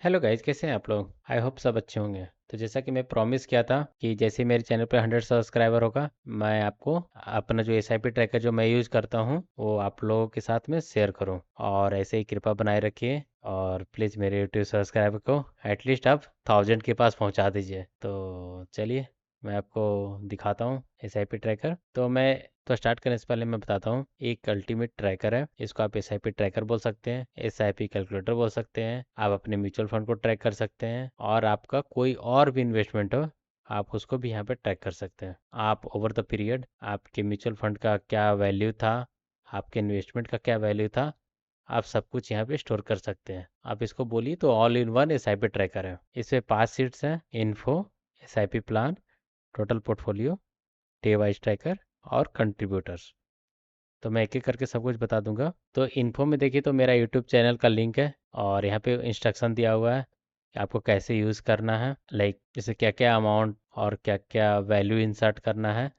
Hello guys, कैसे हैं आप लोग? आई होप सब अच्छे होंगे। तो जैसा कि मैं प्रॉमिस किया था कि जैसे ही मेरे चैनल पे 100 सब्सक्राइबर होगा, मैं आपको अपना जो एसआईपी ट्रैकर जो मैं यूज़ करता हूँ वो आप लोगों के साथ में शेयर करूँ। और ऐसे ही कृपा बनाए रखिए और प्लीज़ मेरे यूट्यूब सब्सक्राइबर को एटलीस्ट आप 1000 के पास पहुँचा दीजिए। तो चलिए मैं आपको दिखाता हूँ एसआईपी ट्रैकर। तो स्टार्ट करने से पहले मैं बताता हूँ, एक अल्टीमेट ट्रैकर है। इसको आप एसआईपी ट्रैकर बोल सकते हैं, एसआईपी कैलकुलेटर बोल सकते हैं। आप अपने म्यूचुअल फंड को ट्रैक कर सकते हैं और आपका कोई और भी इन्वेस्टमेंट हो आप उसको भी यहाँ पे ट्रैक कर सकते हैं। आप ओवर द पीरियड आपके म्यूचुअल फंड का क्या वैल्यू था, आपके इन्वेस्टमेंट का क्या वैल्यू था, आप सब कुछ यहाँ पे स्टोर कर सकते हैं। आप इसको बोलिए तो all in one SIP tracker है। इसमें 5 सीट्स हैं: info, SIP plan, total portfolio, day wise tracker और कंट्रीब्यूटर्स। तो मैं एक एक करके सब कुछ बता दूंगा। तो इन्फो में देखिए तो मेरा यूट्यूब चैनल का लिंक है और यहाँ पे इंस्ट्रक्शन दिया हुआ है कि आपको कैसे यूज़ करना है, लाइक जैसे क्या क्या अमाउंट और क्या क्या वैल्यू इंसर्ट करना है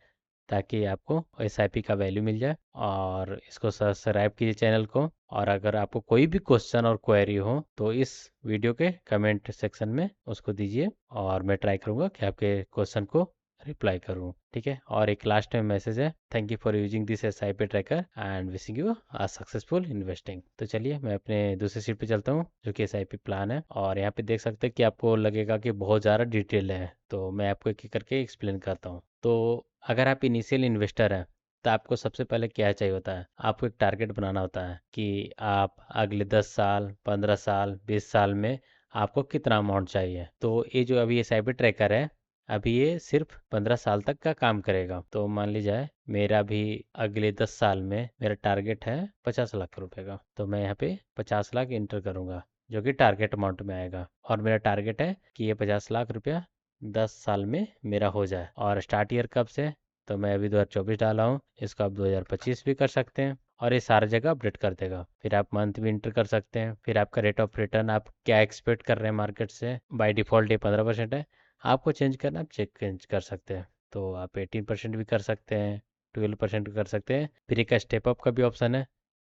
ताकि आपको एसआईपी का वैल्यू मिल जाए। और इसको सब्सक्राइब कीजिए चैनल को। और अगर आपको कोई भी क्वेश्चन और क्वेरी हो तो इस वीडियो के कमेंट सेक्शन में उसको दीजिए और मैं ट्राई करूँगा कि आपके क्वेश्चन को रिप्लाई करूँ। ठीक है। और एक लास्ट में मैसेज है, thank you for using this S I P tracker and wishing you a successful investing. तो चलिए मैं अपने दूसरी सीट पे चलता हूँ जो कि एस आई पी प्लान है। और यहाँ पे देख सकते हैं कि आपको लगेगा कि बहुत ज़्यादा डिटेल है, तो मैं आपको एक एक करके एक्सप्लेन करता हूँ। तो अगर आप इनिशियल इन्वेस्टर हैं तो आपको सबसे पहले क्या चाहिए होता है, आपको एक टारगेट बनाना होता है कि आप अगले 10 साल, 15 साल, 20 साल में आपको कितना अमाउंट चाहिए। तो ये जो अभी एस आई पी ट्रैकर है, अभी ये सिर्फ 15 साल तक का काम करेगा। तो मान लीजिए मेरा भी अगले 10 साल में मेरा टारगेट है 50 लाख रुपए का, तो मैं यहाँ पे 50 लाख इंटर करूँगा जो कि टारगेट अमाउंट में आएगा। और मेरा टारगेट है कि ये 50 लाख रुपया 10 साल में मेरा हो जाए। और स्टार्ट ईयर कब से, तो मैं अभी 2024 डाला हूँ, इसको आप 2025 भी कर सकते हैं और ये सारा जगह अपडेट कर देगा। फिर आप मंथ भी इंटर कर सकते हैं। फिर आपका रेट ऑफ रिटर्न आप क्या एक्सपेक्ट कर रहे हैं मार्केट से। बाय डिफ़ॉल्ट ये 15% है, आपको चेंज करना आप चेंज कर सकते हैं। तो आप 18% भी कर सकते हैं, 12% भी कर सकते हैं। फिर एक स्टेप अप का भी ऑप्शन है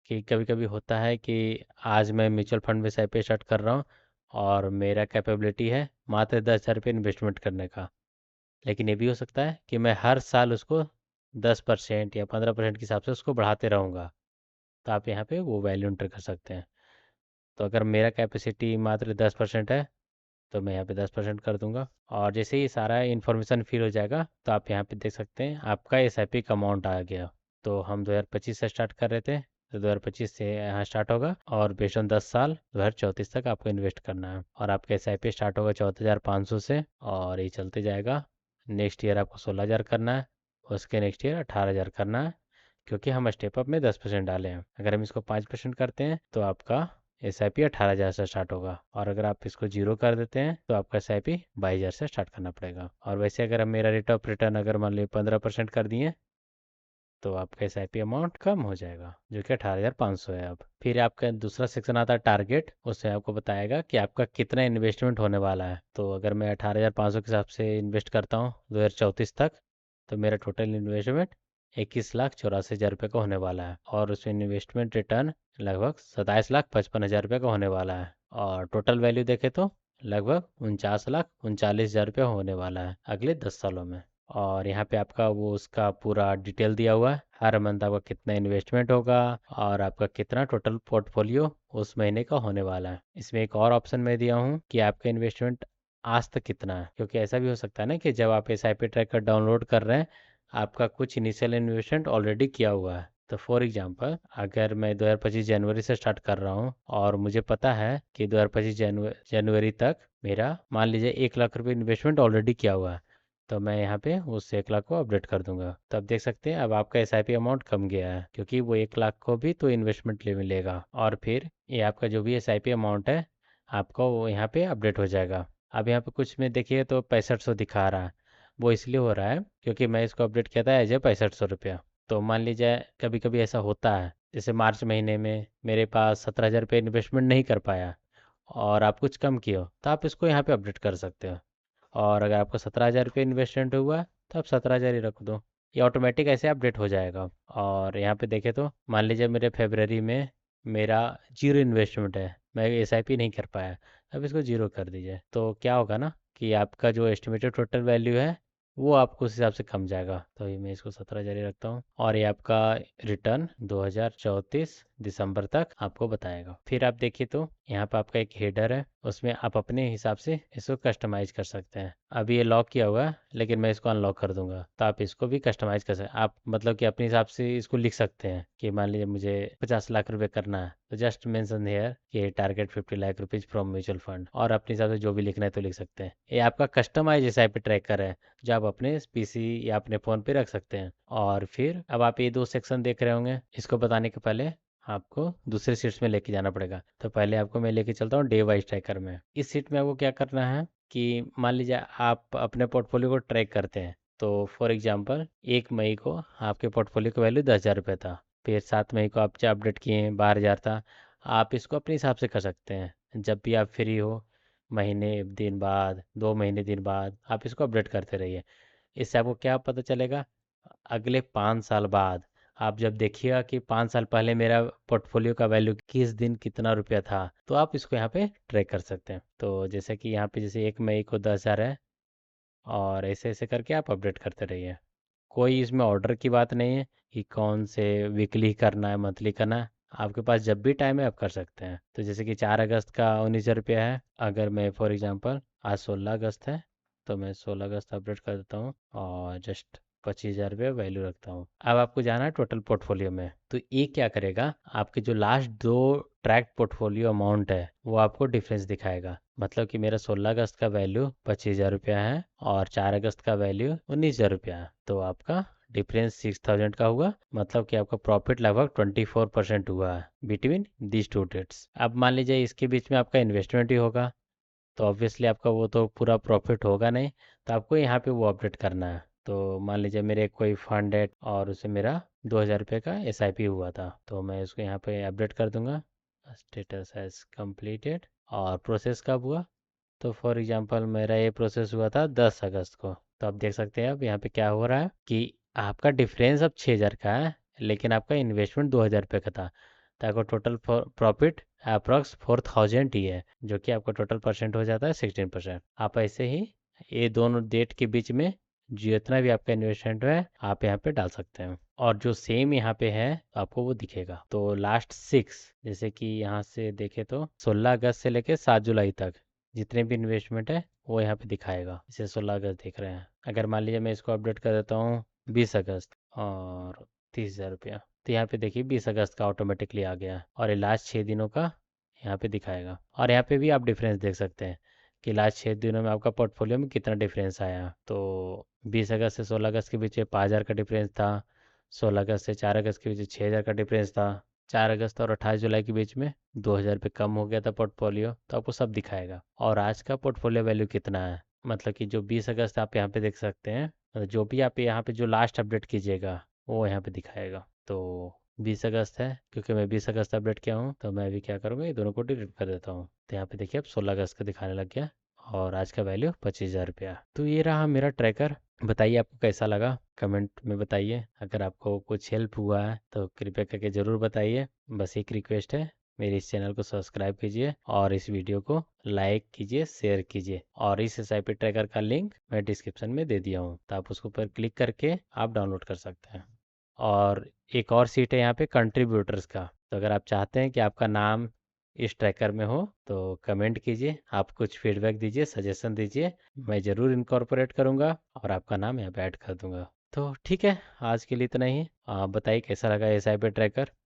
कि कभी कभी होता है कि आज मैं म्यूचुअल फंड में SIP स्टार्ट कर रहा हूँ और मेरा कैपेबिलिटी है मात्र 10,000 रुपये इन्वेस्टमेंट करने का। लेकिन ये भी हो सकता है कि मैं हर साल उसको 10% या 15% के हिसाब से उसको बढ़ाते रहूँगा। तो आप यहाँ पे वो वैल्यू एंटर कर सकते हैं। तो अगर मेरा कैपेसिटी मात्र 10% है तो मैं यहाँ पे 10% कर दूंगा। और जैसे ही सारा इन्फॉर्मेशन फिल हो जाएगा तो आप यहाँ पे देख सकते हैं आपका SIP का अमाउंट आ गया। तो हम 2025 से स्टार्ट कर रहे थे, तो 2025 से यहाँ स्टार्ट होगा और बेस्ड ऑन 10 साल 2034 तक आपको इन्वेस्ट करना है। और आपका SIP स्टार्ट होगा 14,500 से और ये चलते जाएगा। नेक्स्ट ईयर आपको 16,000 करना है, उसके नेक्स्ट ईयर 18,000 करना है, क्योंकि हम स्टेप अप में 10% डाले हैं। अगर हम इसको 5% करते हैं तो आपका SIP 18,000 से स्टार्ट होगा। और अगर आप इसको जीरो कर देते हैं तो आपका SIP 22,000 से स्टार्ट करना पड़ेगा। और वैसे अगर हम मेरा रेट ऑफ रिटर्न अगर मान लीजिए 15% कर दिए तो आपका SIP अमाउंट कम हो जाएगा जो कि 18,500 है। अब फिर आपका दूसरा सेक्शन आता है टारगेट, उसमें आपको बताएगा कि आपका कितना इन्वेस्टमेंट होने वाला है। तो अगर मैं 18,500 के हिसाब से इन्वेस्ट करता हूँ 2034 तक, तो मेरा टोटल इन्वेस्टमेंट 21,84,000 रुपये का होने वाला है। और उसमें इन्वेस्टमेंट रिटर्न लगभग 27,55,000 रुपये का होने वाला है। और टोटल वैल्यू देखे तो लगभग 49,39,000 रुपये होने वाला है अगले 10 सालों में। और यहाँ पे आपका वो उसका पूरा डिटेल दिया हुआ है, हर मंथ आपका कितना इन्वेस्टमेंट होगा और आपका कितना टोटल पोर्टफोलियो उस महीने का होने वाला है। इसमें एक और ऑप्शन मैं दिया हूँ कि आपका इन्वेस्टमेंट आज तक कितना है, क्योंकि ऐसा भी हो सकता है ना कि जब आप SIP ट्रैकर डाउनलोड कर रहे हैं आपका कुछ इनिशियल इन्वेस्टमेंट ऑलरेडी किया हुआ है। तो फॉर एग्जांपल अगर मैं 2025 जनवरी से स्टार्ट कर रहा हूँ और मुझे पता है कि 2025 जनवरी तक मेरा मान लीजिए 1 लाख रुपए इन्वेस्टमेंट ऑलरेडी किया हुआ है, तो मैं यहाँ पे उस 1 लाख को अपडेट कर दूंगा। तो आप देख सकते हैं अब आपका SIP अमाउंट कम गया है, क्योंकि वो 1 लाख को भी तो इन्वेस्टमेंट ले मिलेगा। और फिर ये आपका जो भी SIP अमाउंट है आपका वो यहाँ पे अपडेट हो जाएगा। अब यहाँ पे कुछ में देखिए तो 6500 दिखा रहा है, वो इसलिए हो रहा है क्योंकि मैं इसको अपडेट किया था एज ए 6500 रुपया। तो मान लीजिए कभी कभी ऐसा होता है, जैसे मार्च महीने में मेरे पास 17,000 रुपये इन्वेस्टमेंट नहीं कर पाया और आप कुछ कम किए हो तो आप इसको यहाँ पे अपडेट कर सकते हो। और अगर आपको 17,000 रुपये इन्वेस्टमेंट हुआ है तो आप 17,000 ही रख दो, ये ऑटोमेटिक ऐसे अपडेट हो जाएगा। और यहाँ पे देखें तो मान लीजिए मेरे फरवरी में मेरा जीरो इन्वेस्टमेंट है, मैं SIP नहीं कर पाया, अब इसको 0 कर दीजिए। तो क्या होगा ना कि आपका जो एस्टिमेटेड टोटल वैल्यू है वो आपको उस हिसाब से कम जाएगा। तो ये मैं इसको 17 जारी रखता हूँ और ये आपका रिटर्न 2034 दिसंबर तक आपको बताएगा। फिर आप देखिए तो यहाँ पर आपका एक हेडर है, उसमें आप अपने हिसाब से इसको कस्टमाइज कर सकते हैं। अभी ये लॉक किया हुआ है लेकिन मैं इसको अनलॉक कर दूंगा, तो आप इसको भी कस्टमाइज कर सकते हैं। आप मतलब कि अपने हिसाब से इसको लिख सकते हैं कि मान लीजिए मुझे 50 लाख रुपए करना है, तो जस्ट मेंशन हेयर कि target 50 lakh rupees from mutual fund, और अपने हिसाब से जो भी लिखना है तो लिख सकते हैं। ये आपका कस्टमाइज एसआईपी ट्रैकर है जो आप अपने पीसी या अपने फ़ोन पे रख सकते हैं। और फिर अब आप ये दो सेक्शन देख रहे होंगे, इसको बताने के पहले आपको दूसरे सीट्स में लेके जाना पड़ेगा। तो पहले आपको मैं लेके चलता हूँ डे वाइज ट्रैकर में। इस सीट में आपको क्या करना है कि मान लीजिए आप अपने पोर्टफोलियो को ट्रैक करते हैं। तो फॉर एग्जांपल 1 मई को आपके पोर्टफोलियो का वैल्यू 10,000 रुपये था। फिर 7 मई को आप जब अपडेट किए 12,000 था। आप इसको अपने हिसाब से कर सकते हैं, जब भी आप फ्री हो, महीने दिन बाद, 2 महीने दिन बाद आप इसको अपडेट करते रहिए। इससे आपको क्या पता चलेगा, अगले 5 साल बाद आप जब देखिएगा कि 5 साल पहले मेरा पोर्टफोलियो का वैल्यू किस दिन कितना रुपया था, तो आप इसको यहाँ पे ट्रैक कर सकते हैं। तो जैसे कि यहाँ पे जैसे 1 मई को 10,000 है, और ऐसे ऐसे करके आप अपडेट करते रहिए। कोई इसमें ऑर्डर की बात नहीं है कि कौन से वीकली करना है मंथली करना है, आपके पास जब भी टाइम है आप कर सकते हैं। तो जैसे कि 4 अगस्त का 19,000 रुपया है, अगर मैं फॉर एग्जांपल आज 16 अगस्त है, तो मैं 16 अगस्त अपडेट कर देता हूँ और जस्ट 25,000 रुपये वैल्यू रखता हूँ। अब आपको जाना है टोटल पोर्टफोलियो में, तो ये क्या करेगा, आपके जो लास्ट दो ट्रैक पोर्टफोलियो अमाउंट है वो आपको डिफरेंस दिखाएगा। मतलब कि मेरा 16 अगस्त का वैल्यू 25,000 रुपया है और 4 अगस्त का वैल्यू 19,000 रुपया है, तो आपका डिफरेंस 6,000 का हुआ। मतलब कि आपका प्रॉफिट लगभग 24% हुआ है बिटवीन दिस टू डेट्स। अब मान लीजिए इसके बीच में आपका इन्वेस्टमेंट ही होगा, तो ऑब्वियसली आपका वो तो पूरा प्रॉफिट होगा नहीं, तो आपको यहाँ पे वो अपडेट करना है। तो मान लीजिए मेरे कोई फंड है और उसे मेरा 2,000 रुपये का एसआईपी हुआ था, तो मैं इसको यहाँ पे अपडेट कर दूंगा, स्टेटस एज कंप्लीटेड। और प्रोसेस कब हुआ, तो फॉर एग्जांपल मेरा ये प्रोसेस हुआ था 10 अगस्त को। तो आप देख सकते हैं अब यहाँ पे क्या हो रहा है कि आपका डिफरेंस अब 6,000 का है, लेकिन आपका इन्वेस्टमेंट 2,000 रुपये का था। तो आपका टोटल प्रॉफिट अप्रॉक्स 4,000 ही है, जो कि आपका टोटल परसेंट हो जाता है 16%। आप ऐसे ही ये दोनों डेट के बीच में जितना भी आपका इन्वेस्टमेंट है आप यहाँ पे डाल सकते हैं, और जो सेम यहाँ पे है आपको वो दिखेगा। तो लास्ट 6, जैसे कि यहाँ से देखे तो 16 अगस्त से लेके 7 जुलाई तक जितने भी इन्वेस्टमेंट है वो यहाँ पे दिखाएगा। इसे 16 अगस्त देख रहे हैं। अगर मान लीजिए मैं इसको अपडेट कर देता हूँ 20 अगस्त और 30,000 रुपया, तो यहाँ पे देखिए 20 अगस्त का ऑटोमेटिकली आ गया और ये लास्ट 6 दिनों का यहाँ पे दिखाएगा। और यहाँ पे भी आप डिफरेंस देख सकते हैं कि लास्ट 6 दिनों में आपका पोर्टफोलियो में कितना डिफरेंस आया। तो 20 अगस्त से 16 अगस्त के बीच 5,000 का डिफरेंस था, 16 अगस्त से 4 अगस्त के बीच 6,000 का डिफरेंस था, 4 अगस्त और 28 जुलाई के बीच में 2,000 रुपये कम हो गया था पोर्टफोलियो, तो आपको सब दिखाएगा। और आज का पोर्टफोलियो वैल्यू कितना है, मतलब कि जो 20 अगस्त आप यहाँ पे देख सकते हैं, मतलब जो भी आप यहाँ पे जो लास्ट अपडेट कीजिएगा वो यहाँ पे दिखाएगा। तो 20 अगस्त है, क्योंकि मैं 20 अगस्त अपडेट किया हूँ, तो मैं अभी क्या करूँगा ये दोनों को डिलीट कर देता हूँ। तो यहाँ पे देखिए अब 16 अगस्त का दिखाने लग गया और आज का वैल्यू 25,000 रुपया। तो ये रहा मेरा ट्रैकर। बताइए आपको कैसा लगा, कमेंट में बताइए। अगर आपको कुछ हेल्प हुआ है तो कृपया करके ज़रूर बताइए। बस एक रिक्वेस्ट है, मेरे इस चैनल को सब्सक्राइब कीजिए और इस वीडियो को लाइक कीजिए, शेयर कीजिए। और इस एसआईपी ट्रैकर का लिंक मैं डिस्क्रिप्शन में दे दिया हूँ, तो आप उसको पर क्लिक करके आप डाउनलोड कर सकते हैं। और एक और सीट है यहाँ पे कंट्रीब्यूटर्स का, तो अगर आप चाहते हैं कि आपका नाम इस ट्रैकर में हो तो कमेंट कीजिए, आप कुछ फीडबैक दीजिए, सजेशन दीजिए, मैं ज़रूर इनकॉर्पोरेट करूँगा और आपका नाम यहाँ पे ऐड कर दूँगा। तो ठीक है, आज के लिए इतना ही। आप बताइए कैसा लगा एसआईपी ट्रैकर।